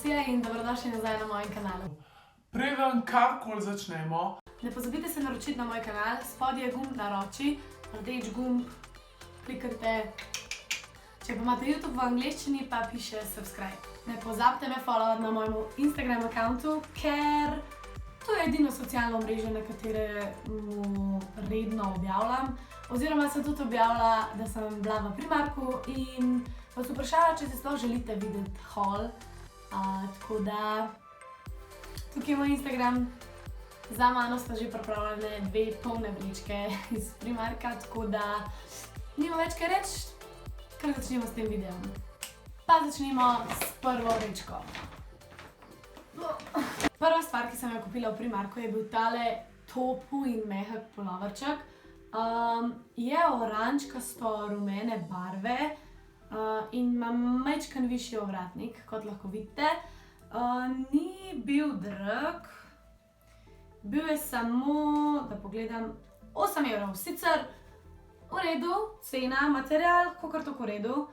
Lucija in dobrodošli nazaj na mojem kanalu. Preden karkoli začnemo, Ne pozabite se naročiti na moj kanal, spodaj je gumb naroči, rdeč gumb, klikajte. Če pa imate YouTube v angleščini, pa piše subscribe. Ne pozabite me followati na mojem Instagram accountu, ker to je edino socialno omrežje, na kateremu redno objavljam. Oziroma sem tudi objavila, da sem bila v Primarku in vas vprašala, če se sploh želite videti haul. Tako da, tukaj je moj Instagram. Za mano sta že pripravljene 2 polne vrečke iz Primarka, tako da nima več kaj reči, kar začnemo s tem videom. Pa začnimo s prvo vrečko. Prva stvar, ki sem jo kupila v Primarku, je bil tale topu in mehak puloverček. Je oranžkasto rumene barve in ima majčkeno višji ovratnik, kot lahko vidite. Ni bil drag, bil je samo, da pogledam, 8 evrov. Sicer v redu, cena, material, kakor tako v redu.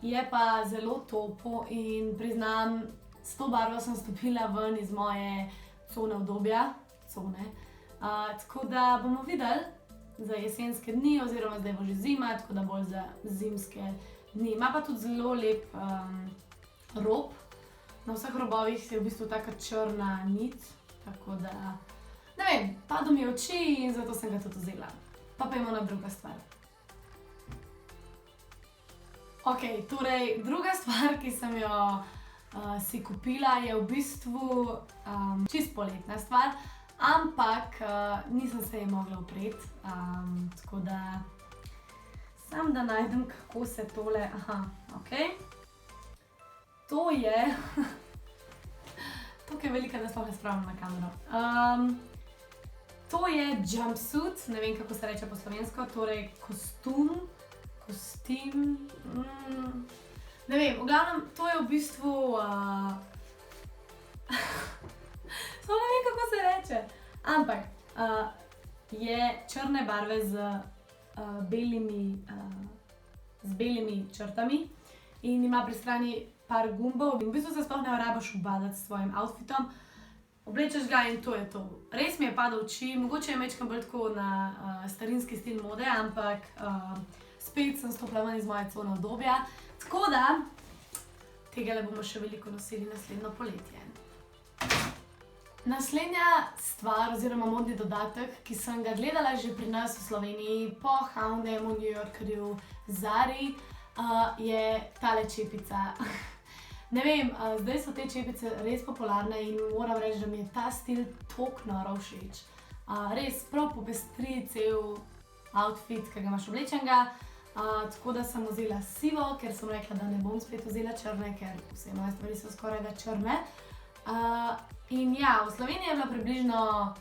Je pa zelo topo in priznam, s to barvo sem stopila ven iz moje cone udobja. Tako da bomo videli za jesenske dni, oziroma zdaj bo že zima, tako da bolj za zimske dni. Ima pa tudi zelo lep rob. Na vseh robovih je v bistvu taka črna nit, tako da, ne vem, padlo mi v oči in zato sem ga tudi vzela. Pa pojdimo na druga stvar. Ok, torej druga stvar, ki sem jo si kupila, je v bistvu čist poletna stvar, ampak nisem se je mogla upreti, tako da samo da najdem, kako se tole, ok. To je, tukaj je velika, da sploh ne spravim na kamero. To je jumpsuit, ne vem, kako se reče po slovensko, torej kostum, ne vem, v glavnem, to je v bistvu, sploh ne vem, kako se reče, ampak je črne barve z belimi črtami in ima pri strani par gumbov. In v bistvu se sploh ne rabiš ubadati s svojim outfitom. Oblečeš ga in to je to. Res mi je padel v oči, mogoče je majčkeno bolj tako na starinski stil mode, ampak spet sem stopila ven iz moje cone udobja. Tako da, tegale bomo še veliko nosili naslednjo poletje. Naslednja stvar oziroma modni dodatek, ki sem ga gledala že pri nas v Sloveniji, po H&M, New Yorkerju, Zari, je tale čepica. Ne vem, zdaj so te čepice res popularne in moram reči, da mi je ta stil toliko noro všeč. Res, prav popestri cel outfit, ki ga imaš oblečenega. Tako da sem vzela sivo, ker sem rekla, da ne bom spet vzela črne, ker vse moje stvari so skoraj da črne. In ja, v Sloveniji je bila približno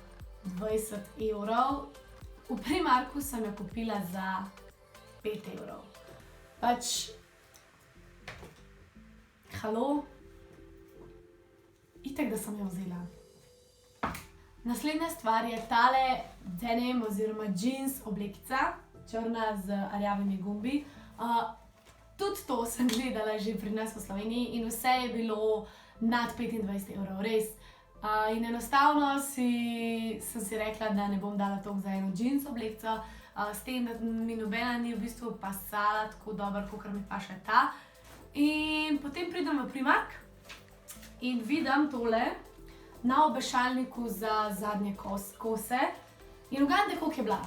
20 evrov. V Primarku sem jo kupila za 5 evrov. Pač, halo, itak, da sem jo vzela. Naslednja stvar je tale denim oziroma jeans oblekica, črna z rjavimi gumbi. Tudi to sem gledala že pri nas v Sloveniji in vse je bilo nad 25 evrov, res. In enostavno sem si rekla, da ne bom dala toliko za eno jeans oblekico, s tem, da mi nobena ni v bistvu pasala tako dobro, kakor mi paše ta. In potem pridem v Primark in vidim tole na obešalniku za zadnje kose. In ugajte, koliko je bila?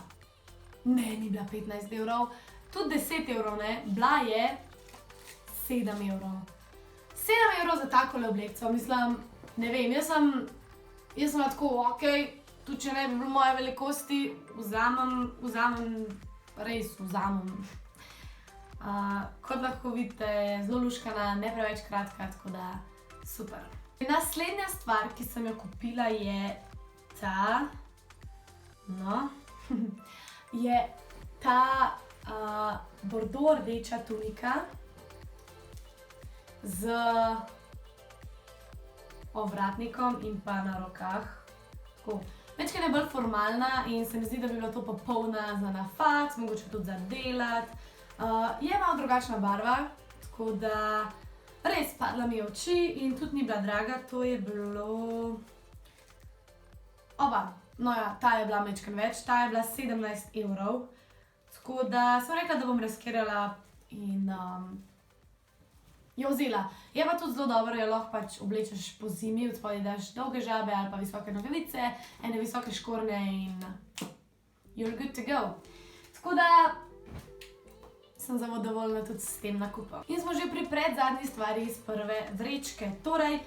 Ne, ni bila 15 evrov, tudi 10 evrov ne, bila je 7 evrov. 7 evrov za takole oblekico, mislim, ne vem, jaz sem tako, ok, tudi če ne bi bilo moje velikosti, res vzamem. Kot lahko vidite, je zelo luškana, ne preveč kratka, tako da super. Naslednja stvar, ki sem jo kupila, je ta, je ta bordo rdeča tunika z ovratnikom in pa na rokah. Večkrat je bolj formalna in se mi zdi, da bi bila to popolna za na faks, mogoče tudi za delati. Je malo drugačna barva, tako da res padla mi je v oči in tudi ni bila draga, to je bilo... No ja, ta je bila majčkeno več, ta je bila 17 evrov. Tako da sem rekla, da bom riskirala in jo vzela. Je pa tudi zelo dobro, jo lahko pač oblečeš po zimi, od spodaj daš dolge žabe ali pa visoke nogavice, ene visoke škornje in you're good to go. Tako da sem zadovoljna tudi s tem nakupom. In smo že pri predzadnji stvari iz prve vrečke. Torej,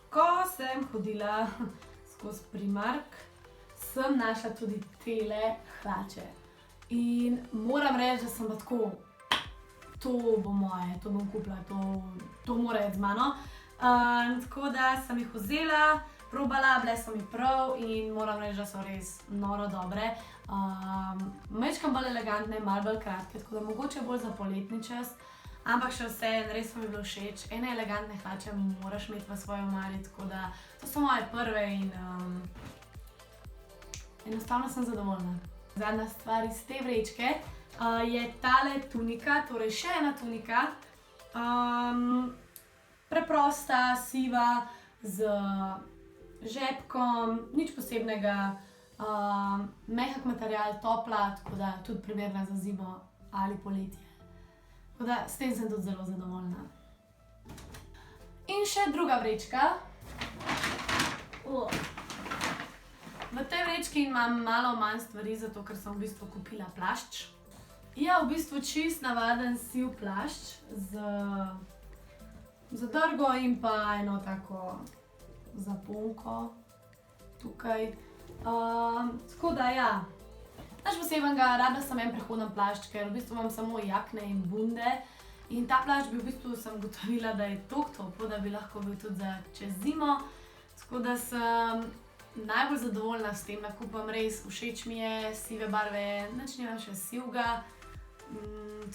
ko sem hodila skozi Primark, sem našla tudi tele hlače. In moram reči, da sem pa tako, to bo moje, to bom kupila, to mora iti z mano. Tako da sem jih vzela, probala, bile so mi prav in moram reči, da so res noro dobre. Majčkeno bolj elegantne, malo bolj kratke, tako da mogoče bolj za poletni čas. Ampak še vse, res so mi bilo všeč. Ene elegantne hlače moraš imeti v svoji omari, tako da to so moje prve in enostavno sem zadovoljna. Zadnja stvar iz te vrečke je tale tunika, torej še ena tunika. Preprosta, siva, z žepkom, nič posebnega. Mehak material, topla, tako da tudi primerna za zimo ali poletje. Tako da s tem sem tudi zelo zadovoljna. In še druga vrečka. V tej vrečki imam malo manj stvari, zato ker sem v bistvu kupila plašč. Ja, v bistvu čist navaden siv plašč z zadrgo in pa eno tako zaponko tukaj. Tako da ja, nič posebnega, rada sem en prehoden plašč, ker v bistvu imam samo jakne in bunde. In ta plašč bi v bistvu sem ugotovila, da je toliko toplo, da bi lahko bil tudi za čez zimo. Tako da sem najbolj zadovoljna s tem nakupom, res všeč mi je, sive barve, nič nimam še sivega.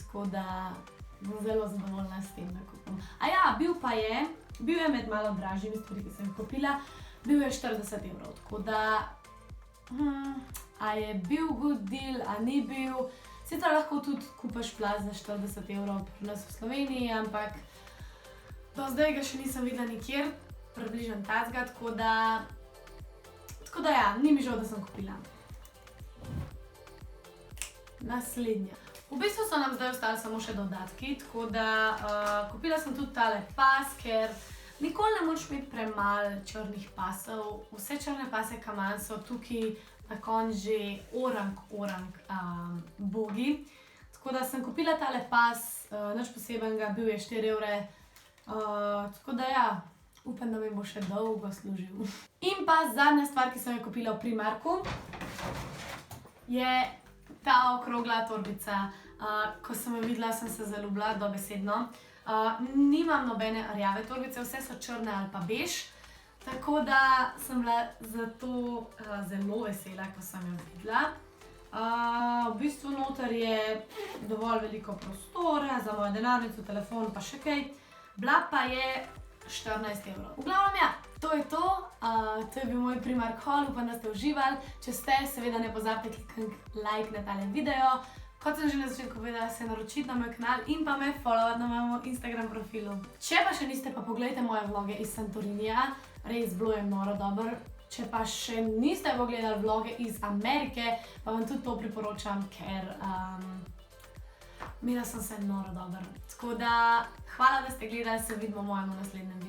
Tako da bom zelo zadovoljna s tem nakupom. Bil je med malo dražjimi stvari, ki sem jih kupila, bil je 40 evrov, tako da a je bil good deal, a ni bil. Sicer lahko tudi kupaš plašč za 40 evrov pri nas v Sloveniji, ampak do zdaj ga še nisem videla nikjer, približno takega, tako da ja, ni mi žal, da sem kupila. Naslednja. V bistvu so nam zdaj ostali samo še dodatki, tako da kupila sem tudi tale pas, ker nikoli ne moreš imeti premalo črnih pasov. Vse črne pase, ki imam, so tukaj na koncu že orang bogi. Tako da sem kupila tale pas, nič posebenega, bil je 4 evre. Tako da ja, upam, da mi bo še dolgo služil. In pa zadnja stvar, ki sem jo kupila v Primarku, je ta okrogla torbica. Ko sem jo videla, sem se zaljubila dobesedno. Nimam nobene rjave torbice, vse so črne ali pa bež. Tako da sem bila zato zelo vesela, ko sem jo videla. V bistvu noter je dovolj veliko prostora za mojo denarnico, telefon pa še kaj. Bila pa je 14 evrov. V glavnem ja, to je to. To je bil moj Primark haul, upam, da ste uživali. Če ste, seveda ne pozabite klikniti like na tale video. Kot sem že na začetku povedala, se naročiti na moj kanal in pa me followati na mojem Instagram profilu. Če pa še niste, pa pogledajte moje vloge iz Santorinija. Res bilo je noro dobro. Če pa še niste pogledali vloge iz Amerike, pa vam tudi to priporočam, ker imela sem se noro dobro. Tako da, hvala, da ste gledali, se vidimo v mojem naslednjem videu.